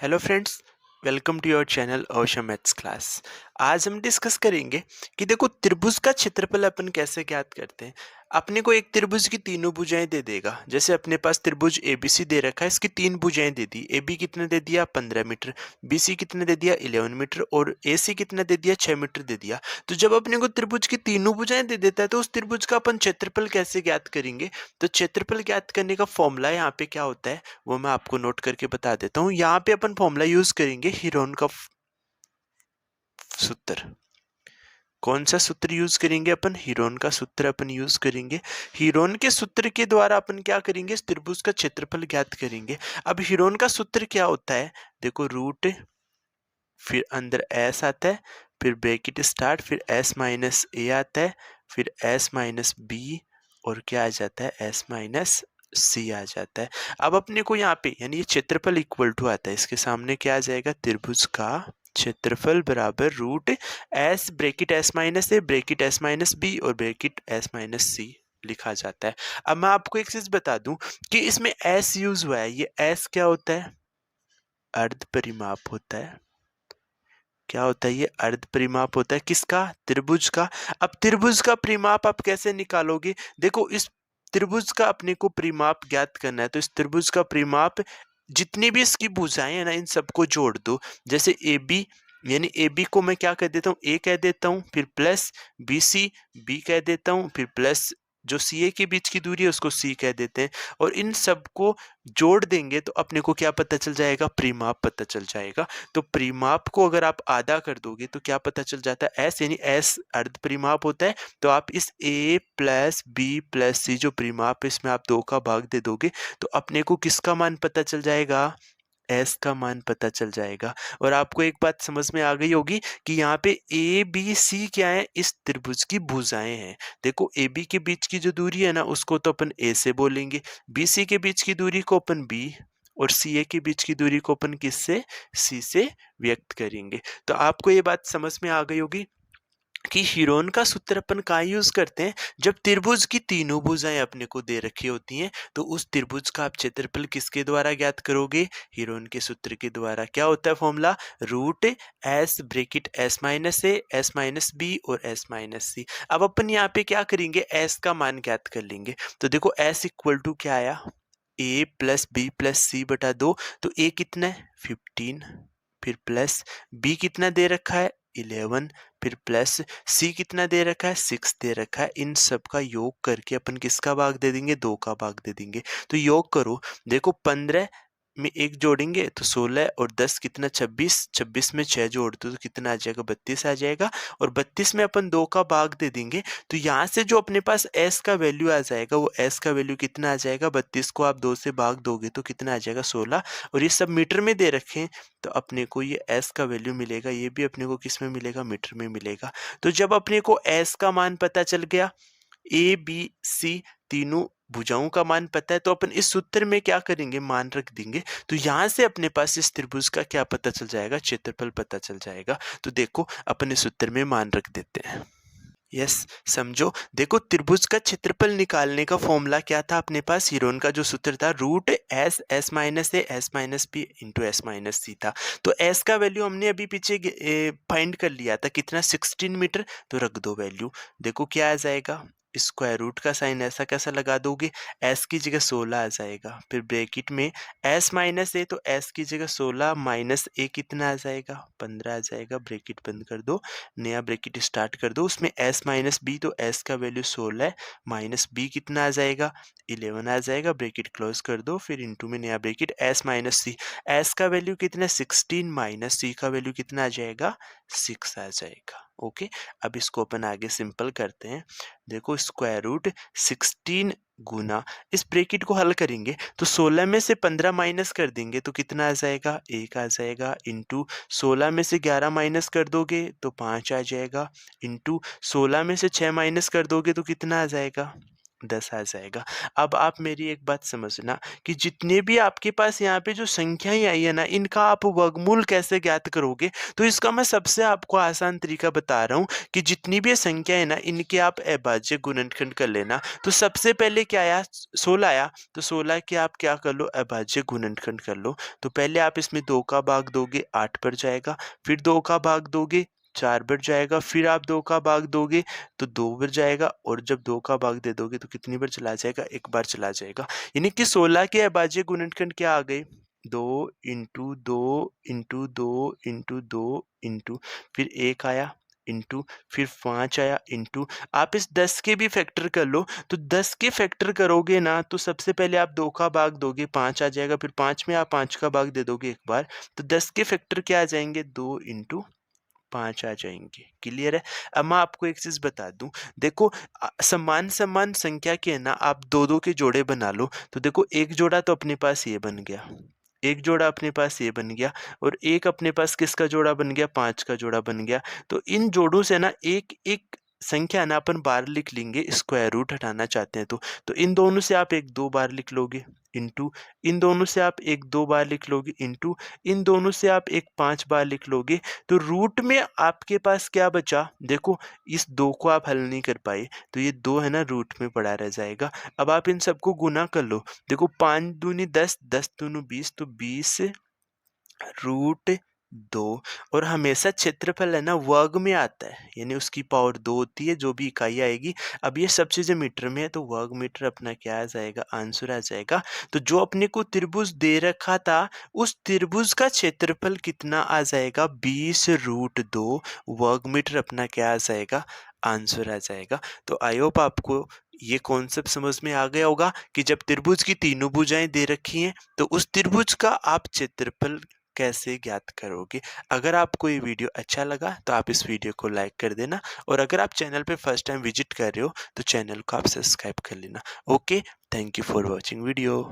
Hello friends, welcome to your channel ocean maths class. आज हम discuss करेंगे कि देखो त्रिभुज का क्षेत्रफल अपन कैसे ज्ञात करते हैं। अपने को एक त्रिभुज की तीनों भुजाएं दे देगा। जैसे अपने पास त्रिभुज एबीसी दे रखा है, इसकी तीन भुजाएं दे दी। एबी कितने दे दिया 15 मीटर, बीसी कितने दे दिया 11 मीटर और एसी कितने दे दिया 6 मीटर दे दिया। तो जब अपने को त्रिभुज की तीनों भुजाएं दे देता है तो उस त्रिभुज का अपन क्षेत्रफल कैसे ज्ञात करेंगे। तो क्षेत्रफल ज्ञात करने का फॉर्मूला यहाँ पे क्या होता है वो मैं आपको नोट करके बता देता हूँ। यहाँ पे अपन फॉर्मूला यूज करेंगे हीरोन का सूत्र। कौन सा सूत्र यूज करेंगे अपन? हीरोन का सूत्र अपन यूज करेंगे। हीरोन के सूत्र के द्वारा अपन क्या करेंगे, इस त्रिभुज का क्षेत्रफल ज्ञात करेंगे। अब हीरोन का सूत्र क्या होता है, देखो रूट, फिर अंदर एस आता है, फिर ब्रैकेट स्टार्ट, फिर एस माइनस ए आता है, फिर एस माइनस बी और क्या आ जाता है एस माइनस सी आ जाता है। अब अपने को यहाँ पे यानी ये क्षेत्रफल इक्वल टू आता है, इसके सामने क्या आ जाएगा, त्रिभुज का क्षेत्रफल बराबर root S bracket S minus A bracket S minus B और ब्रैकेट एस माइनस सी लिखा जाता है। अब मैं आपको एक चीज बता दूं कि इसमें एस यूज हुआ है। ये एस क्या होता है, अर्ध परिमाप होता है। क्या होता है ये, अर्ध परिमाप होता है किसका, त्रिभुज का। अब त्रिभुज का परिमाप आप कैसे निकालोगे, देखो इस त्रिभुज का अपने को परिमाप ज्ञात करना है तो इस त्रिभुज का परिमाप जितनी भी इसकी भुजाएं है ना इन सबको जोड़ दो। जैसे ए बी, यानी ए बी को मैं क्या कह देता हूँ, ए कह देता हूँ, फिर प्लस बी सी, बी कह देता हूँ, फिर प्लस जो सी ए के बीच की दूरी है उसको सी कह देते हैं। और इन सबको जोड़ देंगे तो अपने को क्या पता चल जाएगा, परिमाप पता चल जाएगा। तो परिमाप को अगर आप आधा कर दोगे तो क्या पता चल जाता है, एस, यानी एस अर्ध परिमाप होता है। तो आप इस ए प्लस बी प्लस सी जो परिमाप है इसमें आप 2 का भाग दे दोगे तो अपने को किसका मान पता चल जाएगा, एस का मान पता चल जाएगा। और आपको एक बात समझ में आ गई होगी कि यहाँ पे ए बी सी क्या है, इस त्रिभुज की भुजाएं हैं। देखो ए बी के बीच की जो दूरी है ना उसको तो अपन ए से बोलेंगे, बी सी के बीच की दूरी को अपन बी और सी ए के बीच की दूरी को अपन किससे, सी से व्यक्त करेंगे। तो आपको ये बात समझ में आ गई होगी कि हीरोन का सूत्र अपन कहाँ यूज करते हैं, जब त्रिभुज की तीनों भुजाएं अपने को दे रखी होती हैं तो उस त्रिभुज का आप क्षेत्रफल किसके द्वारा ज्ञात करोगे, हीरोन के सूत्र के द्वारा। क्या होता है formula, root S bracket S minus A S minus B और एस माइनस सी। अब अपन यहाँ पे क्या करेंगे, एस का मान ज्ञात कर लेंगे। तो देखो एस इक्वल टू क्या आया, ए प्लस बी प्लस सी बटा 2। तो ए कितना है 15, फिर प्लस बी कितना दे रखा है 11, फिर प्लस सी कितना दे रखा है 6 दे रखा है। इन सब का योग करके अपन किसका भाग दे देंगे, 2 का भाग दे देंगे। तो योग करो, देखो 15 में एक जोड़ेंगे तो 16 और 10 कितना 26, 26 में 6 जोड़ दो तो कितना आ जाएगा 32 आ जाएगा। और 32 में अपन 2 का भाग दे देंगे तो यहाँ से जो अपने पास s का वैल्यू आ जाएगा वो s का वैल्यू कितना आ जाएगा, 32 को आप 2 से भाग दोगे तो कितना आ जाएगा 16। और ये सब मीटर में दे रखे हैं तो अपने को ये s का वैल्यू मिलेगा, ये भी अपने को किस में मिलेगा, मीटर में मिलेगा। तो जब अपने को s का मान पता चल गया, ए बी सी तीनों भुजाओं का मान पता है तो अपन इस सूत्र में क्या करेंगे, मान रख देंगे। तो यहाँ से अपने पास इस त्रिभुज का क्या पता चल जाएगा, क्षेत्रफल पता चल जाएगा। तो देखो अपन इस सूत्र में मान रख देते हैं। यस, समझो, देखो त्रिभुज का क्षेत्रफल निकालने का फॉर्मूला क्या था अपने पास, हीरोन का जो सूत्र था root S S minus A S minus B into S minus C था। तो एस का वैल्यू हमने अभी पीछे फाइंड कर लिया था, कितना 16 मीटर। तो रख दो वैल्यू, देखो क्या आ जाएगा, स्क्वायर रूट का साइन ऐसा कैसा लगा दोगे, एस की जगह 16 आ जाएगा, फिर ब्रैकेट में एस माइनस ए तो एस की जगह 16 माइनस ए कितना आ जाएगा 15 आ जाएगा। ब्रैकेट बंद कर दो, नया ब्रैकेट स्टार्ट कर दो, उसमें s माइनस बी तो s का वैल्यू 16 माइनस b कितना आ जाएगा 11 आ जाएगा। ब्रैकेट क्लोज कर दो, फिर इनटू में नया ब्रैकेट s माइनस सी, s का वैल्यू कितना 16 माइनस c का वैल्यू कितना आ जाएगा 6 आ जाएगा। ओके, अब इसको अपन आगे सिंपल करते हैं। देखो स्क्वायर रूट 16 गुना, इस ब्रैकेट को हल करेंगे तो 16 में से 15 माइनस कर देंगे तो कितना आ जाएगा 1 आ जाएगा, इंटू 16 में से 11 माइनस कर दोगे तो 5 आ जाएगा, इंटू 16 में से 6 माइनस कर दोगे तो कितना आ जाएगा 10 आ जाएगा। अब आप मेरी एक बात समझना कि जितने भी आपके पास यहाँ पे जो संख्याएँ आई है ना, इनका आप वर्गमूल कैसे ज्ञात करोगे? तो इसका मैं सबसे आपको आसान तरीका बता रहा हूँ कि जितनी भी ये संख्या है ना, इनके आप अभाज्य गुणनखंड कर लेना। तो सबसे पहले क्या आया? 16 आया, तो 16 के आप क्या कर लो? अभाज्य गुणनखंड कर लो। तो पहले आप इसमें 2 का भाग दोगे, 8 बढ़ जाएगा, फिर 2 का भाग दोगे, 4 बढ़ जाएगा, फिर आप 2 का भाग दोगे तो 2 बार जाएगा, और जब 2 का भाग दे दोगे तो कितनी बार चला जाएगा? 1 बार चला जाएगा। यानी कि 16 के अभाज्य गुणनखंड क्या आ गए? 2 इंटू 2 इंटू 2 इंटू 2 इंटू, फिर 1 आया, इंटू, फिर 5 आया, इंटू। आप इस 10 के भी फैक्टर कर लो, तो 10 के फैक्टर करोगे ना, तो सबसे पहले आप 2 का भाग दोगे, 5 आ जाएगा, फिर 5 में आप 5 का भाग दे दोगे 1 बार, तो 10 के फैक्टर क्या आ जाएंगे? 2 इंटू 5 आ जाएंगे। क्लियर है? अब मैं आपको एक चीज बता दूं, देखो समान समान संख्या के है ना, आप दो दो के जोड़े बना लो, तो देखो एक जोड़ा तो अपने पास ये बन गया, एक जोड़ा अपने पास ये बन गया, और एक अपने पास किसका जोड़ा बन गया? 5 का जोड़ा बन गया। तो इन जोड़ों से ना एक एक संख्या ना अपन बार लिख लेंगे, स्क्वायर रूट हटाना चाहते हैं तो इन दोनों से आप एक दो बार लिख लोगे, इंटू, इन दोनों से आप एक दो बार लिख लोगे, इंटू, इन दोनों से आप एक 5 बार लिख लोगे। तो रूट में आपके पास क्या बचा? देखो इस 2 को आप हल नहीं कर पाए, तो ये 2 है ना रूट में पड़ा रह जाएगा। अब आप इन सबको गुना कर लो, देखो 5 दूनी 10, 10 दूनी 20, तो 20 रूट 2। और हमेशा क्षेत्रफल है ना वर्ग में आता है, यानी उसकी पावर 2 होती है, जो भी इकाई आएगी। अब ये सब चीजें मीटर में है, तो वर्ग मीटर अपना क्या आ जाएगा? आंसर आ जाएगा। तो जो अपने को त्रिभुज दे रखा था, उस त्रिभुज का क्षेत्रफल कितना आ जाएगा? 20 रूट 2 वर्ग मीटर अपना क्या आ जाएगा? आंसर आ जाएगा। तो आई होप आपको ये कॉन्सेप्ट समझ में आ गया होगा कि जब त्रिभुज की तीनों भुजाएं दे रखी हैं, तो उस त्रिभुज का आप क्षेत्रफल कैसे ज्ञात करोगे। अगर आपको ये वीडियो अच्छा लगा तो आप इस वीडियो को लाइक कर देना, और अगर आप चैनल पे फर्स्ट टाइम विजिट कर रहे हो तो चैनल को आप सब्सक्राइब कर लेना। Okay, thank you for watching video.